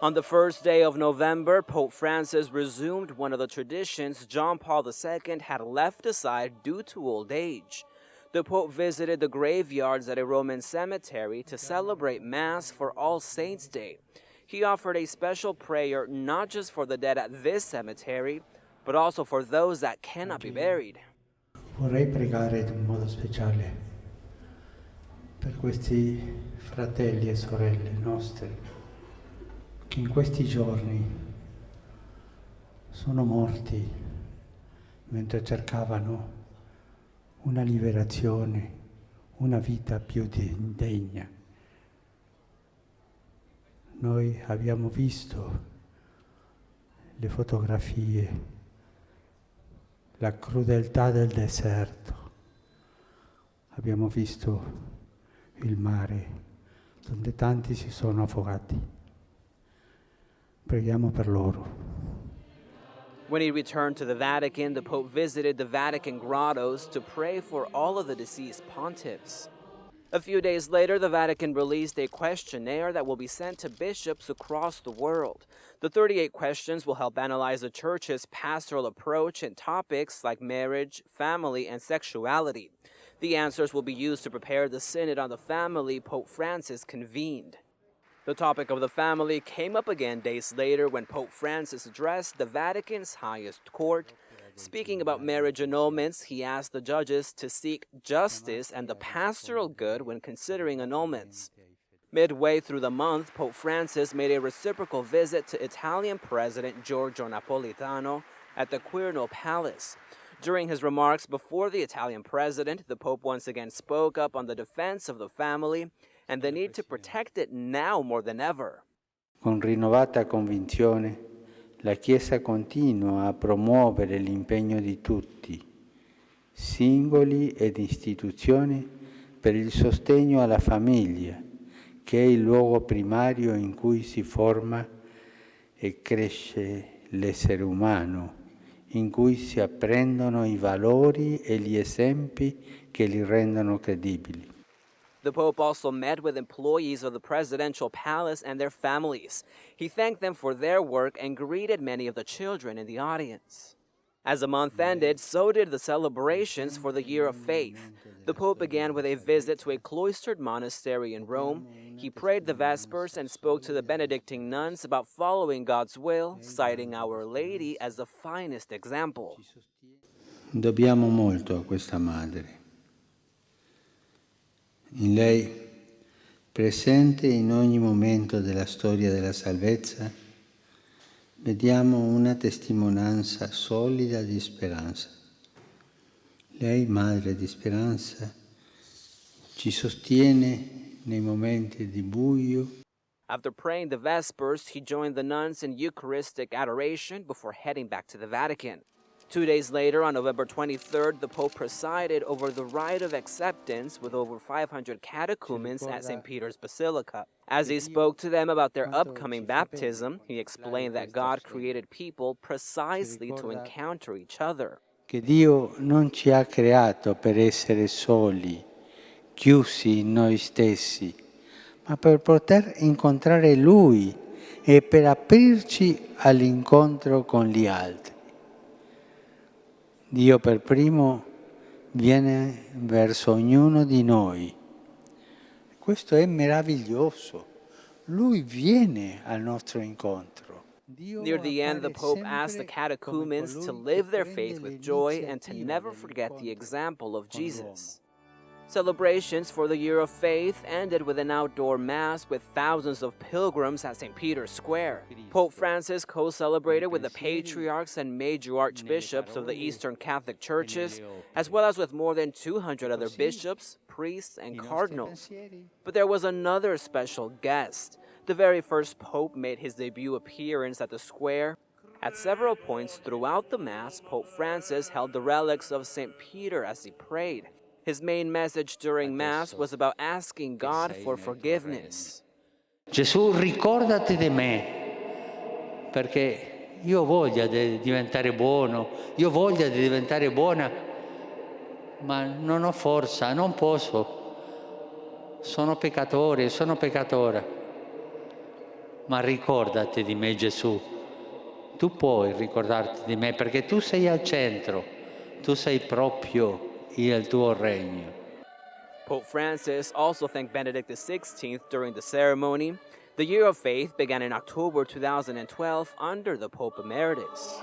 On the first day of November, Pope Francis resumed one of the traditions John Paul II had left aside due to old age. The Pope visited the graveyards at a Roman cemetery to celebrate Mass for All Saints' Day. He offered a special prayer not just for the dead at this cemetery, but also for those that cannot be buried. Vorrei pregare in modo speciale per questi fratelli e sorelle nostri che in questi giorni sono morti mentre cercavano una liberazione, una vita più degna. Noi abbiamo visto le fotografie, la crudeltà del deserto, abbiamo visto il mare dove tanti si sono affogati. Preghiamo per loro. When he returned to the Vatican, the Pope visited the Vatican grottos to pray for all of the deceased pontiffs. A few days later, the Vatican released a questionnaire that will be sent to bishops across the world. The 38 questions will help analyze the Church's pastoral approach in topics like marriage, family, and sexuality. The answers will be used to prepare the Synod on the Family Pope Francis convened. The topic of the family came up again days later when Pope Francis addressed the Vatican's highest court. Speaking about marriage annulments, he asked the judges to seek justice and the pastoral good when considering annulments. Midway through the month, Pope Francis made a reciprocal visit to Italian President Giorgio Napolitano at the Quirinal Palace. During his remarks before the Italian president, the Pope once again spoke up on the defense of the family and the need to protect it now more than ever. Con rinnovata convinzione, la Chiesa continua a promuovere l'impegno di tutti, singoli ed istituzioni, per il sostegno alla famiglia, che è il luogo primario in cui si forma e cresce l'essere umano, in cui si apprendono i valori e gli esempi che li rendono credibili. The Pope also met with employees of the presidential palace and their families. He thanked them for their work and greeted many of the children in the audience. As the month ended, so did the celebrations for the Year of Faith. The Pope began with a visit to a cloistered monastery in Rome. He prayed the Vespers and spoke to the Benedictine nuns about following God's will, citing Our Lady as the finest example. Dobbiamo molto a questa madre. In lei, presente in ogni momento della storia della salvezza, vediamo una testimonianza solida di speranza. Lei, madre di speranza, ci sostiene nei momenti di buio. After praying the Vespers, he joined the nuns in Eucharistic adoration before heading back to the Vatican. 2 days later, on November 23rd, the Pope presided over the rite of acceptance with over 500 catechumens at St. Peter's Basilica. As he spoke to them about their upcoming baptism, he explained that God created people precisely to encounter each other. Che Dio non ci ha creato per essere soli, chiusi in noi stessi, ma per poter incontrare Lui e per aprirci all'incontro con gli altri. Dio per primo viene verso ognuno di noi. Questo è meraviglioso. Lui viene al nostro incontro. Near the end, the Pope asked the catechumens to live their faith with joy and to never forget the example of Jesus. Celebrations for the Year of Faith ended with an outdoor mass with thousands of pilgrims at St. Peter's Square. Pope Francis co-celebrated with the patriarchs and major archbishops of the Eastern Catholic Churches, as well as with more than 200 other bishops, priests, and cardinals. But there was another special guest. The very first Pope made his debut appearance at the square. At several points throughout the Mass, Pope Francis held the relics of St. Peter as he prayed. His main message during Mass was about asking God for forgiveness. Gesù, ricordati di me, perché io ho voglia di diventare buono, io ho voglia di diventare buona, ma non ho forza, non posso. Sono peccatore, sono peccatora. Ma ricordati di me, Gesù. Tu puoi ricordarti di me perché tu sei al centro, tu sei proprio il tuo regno. Pope Francis also thanked Benedict XVI during the ceremony. The Year of Faith began in October 2012 under the Pope Emeritus.